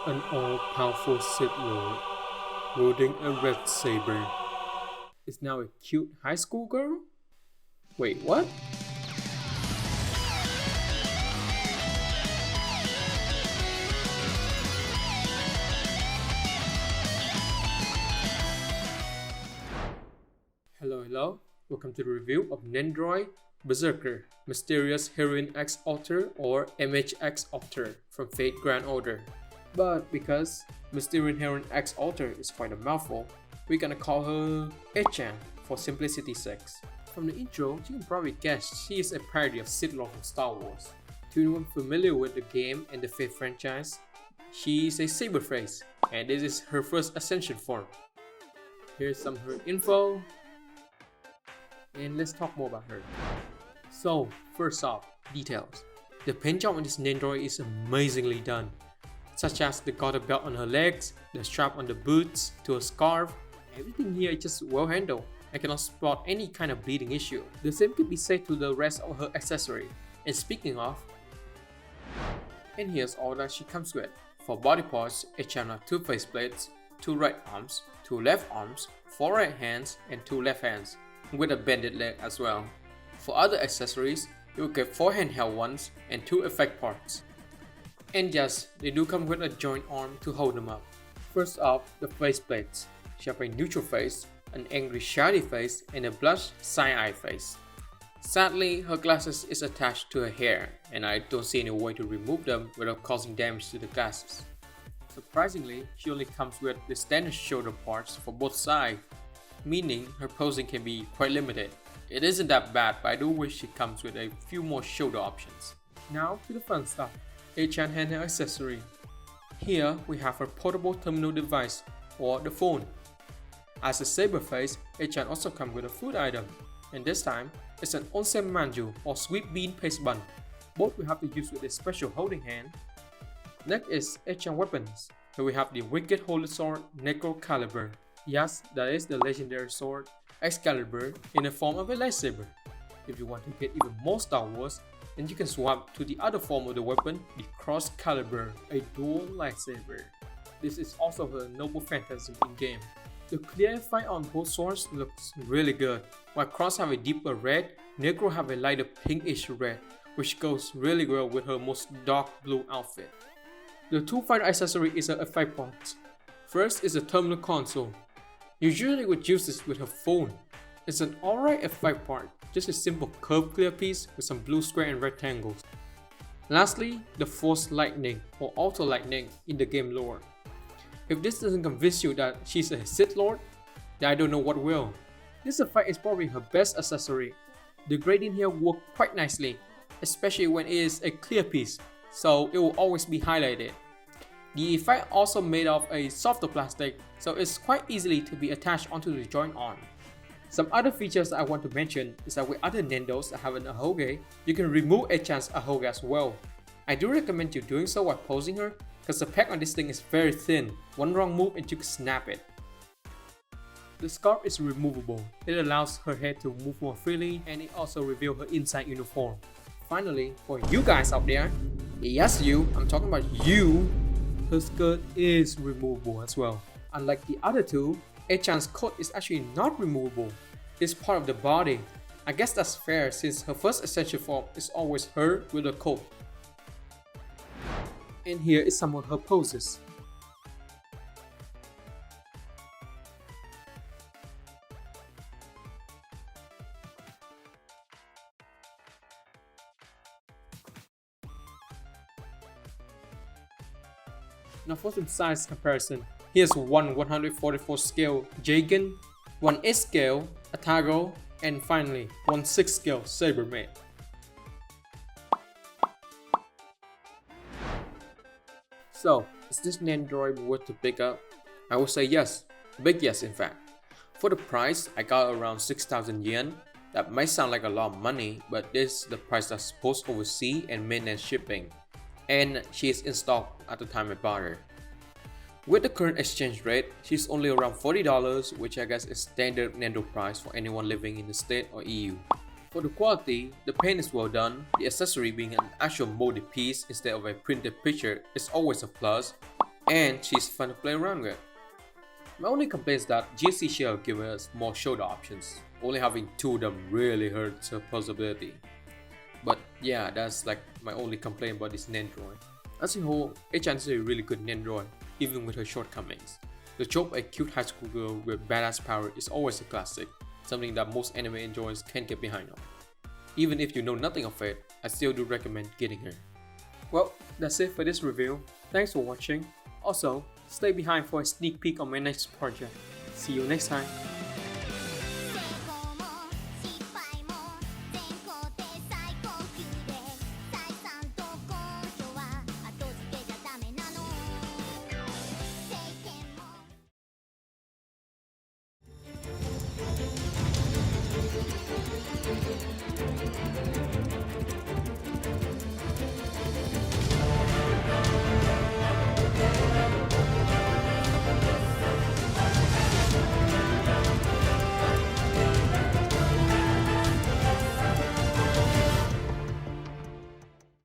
An all-powerful Sith Lord wielding a red saber is now a cute high school girl? Wait, what? Hello, welcome to the review of Nendoroid Berserker Mysterious Heroine X Alter or MHX Alter from Fate Grand Order. But because Mysterious Heroine X Alter is quite a mouthful, we're gonna call her Echan for simplicity's sake. From the intro, you can probably guess she is a parody of Sith Lord from Star Wars. To anyone familiar with the game and the Fate franchise, she is a Saberface, and this is her first Ascension form. Here's some of her info, and let's talk more about her. So, first off, details. The paint job on this Nendoroid is amazingly done, such as the garter belt on her legs, the strap on the boots, to her scarf. Everything here is just well handled. I cannot spot any kind of bleeding issue. The same could be said to the rest of her accessory. And speaking of, and here's all that she comes with. For body parts, Echan has 2 faceplates, 2 right arms, 2 left arms, 4 right hands, and 2 left hands, with a bended leg as well. For other accessories, you will get 4 handheld ones and 2 effect parts. And yes, they do come with a joint arm to hold them up. First off, the faceplates. She has a neutral face, an angry shiny face, and a blush side-eye face. Sadly, her glasses is attached to her hair, and I don't see any way to remove them without causing damage to the glasses. Surprisingly, she only comes with the standard shoulder parts for both sides, meaning her posing can be quite limited. It isn't that bad, but I do wish it comes with a few more shoulder options. Now to the fun stuff. Echan handheld accessory. Here we have her portable terminal device, or the phone. As a Saberface, Echan also comes with a food item, and this time it's an onsen manju or sweet bean paste bun. Both we have to use with a special holding hand. Next is Echan weapons. Here we have the wicked holy sword Necro Caliber. Yes, that is the legendary sword Excalibur in the form of a lightsaber. If you want to get even more Star Wars, then you can swap to the other form of the weapon, the Cross Caliber, a dual lightsaber. This is also her noble phantasm in game. The clear fight on both swords looks really good. While Cross have a deeper red, Necro have a lighter pinkish red, which goes really well with her most dark blue outfit. The 2 fighter accessory is her effect parts. First is a terminal console. Usually would use this with her phone. It's an alright effect part, just a simple curved clear piece with some blue square and rectangles. Lastly, the Force Lightning or Auto Lightning in the game lore. If this doesn't convince you that she's a Sith Lord, then I don't know what will. This effect is probably her best accessory. The grading here works quite nicely, especially when it is a clear piece, so it will always be highlighted. The effect also made of a softer plastic, so it's quite easily to be attached onto the joint arm. Some other features I want to mention is that with other Nendos that have an Ahoge, you can remove Echan's Ahoge as well. I do recommend you doing so while posing her, because the pack on this thing is very thin. One wrong move and you can snap it. The scarf is removable. It allows her head to move more freely, and it also reveals her inside uniform. Finally, for you guys out there, yes you, I'm talking about you, her skirt is removable as well. Unlike the other two, Echan's coat is actually not removable. It's part of the body. I guess that's fair since her first essential form is always her with a coat. And here is some of her poses. Now for some size comparison, here's one 144 scale Jagan, one 8 scale Atago, and finally one 6 scale Sabermate. So, is this Nendoroid worth to pick up? I would say yes, big yes in fact. For the price, I got around 6,000 yen. That might sound like a lot of money, but this is the price that's post overseas and mainland shipping. And she is in stock at the time I bought her. With the current exchange rate, she's only around $40, which I guess is standard Nendo price for anyone living in the state or EU. For the quality, the paint is well done. The accessory being an actual molded piece instead of a printed picture is always a plus. and she's fun to play around with. My only complaint is that GSC Shell gives us more shoulder options. Only having 2 of them really hurts her pulsability. But yeah, that's like my only complaint about this Nendoroid. As a whole, H is a really good Nendoroid, even with her shortcomings. The trope a cute high school girl with badass power is always a classic, something that most anime enjoyers can't get behind on. Even if you know nothing of it, I still do recommend getting her. Well, that's it for this review. Thanks for watching. Also, stay behind for a sneak peek on my next project. See you next time.